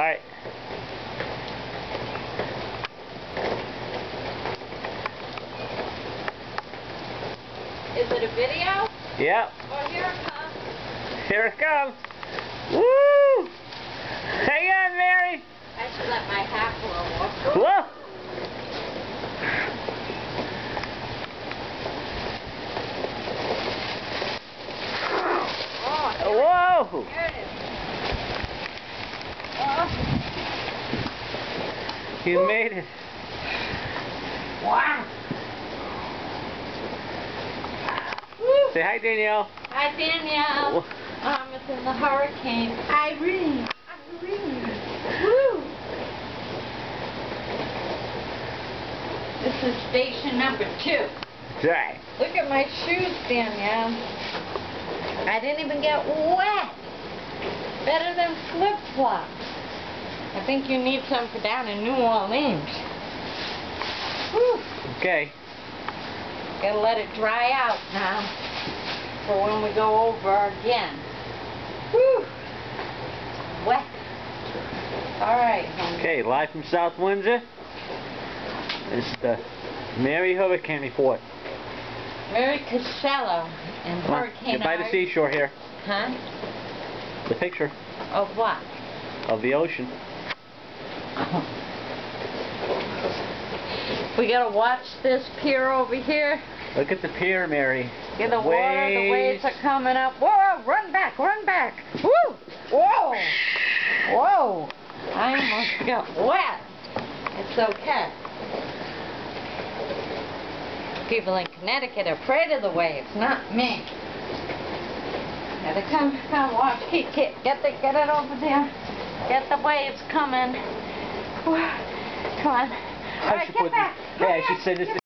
Alright. Is it a video? Yep. Oh, here it comes. Here it comes. Woo! Hang on, Mary. I should let my hat blow up. Whoa! Oh, Whoa! here it is. Oh. You made it. Wow. Say hi, Danielle. Hi, Danielle. It's in the hurricane. Irene. Woo. This is station number 2. Right. Look at my shoes, Danielle. I didn't even get wet. Better than flip-flops. I think you need some for down in New Orleans. Whew. Okay. Gotta let it dry out now for when we go over again. Whew. Wet. Alright, honey. Okay, live from South Windsor. It's the Mary Hurricane Report. Mary Costello and Hurricane Get by the Art. seashore here. Huh? The picture Of what? of the ocean. We gotta watch this pier over here. Look at the pier, Mary. Get the water, the waves are coming up. Whoa, run back, run back. Woo! Whoa! Whoa! I almost got wet. It's okay. People in Connecticut are afraid of the waves, not me. Gotta come watch. Get it over there. Get the waves coming. Come on. All right, get back. Yeah, I should say this.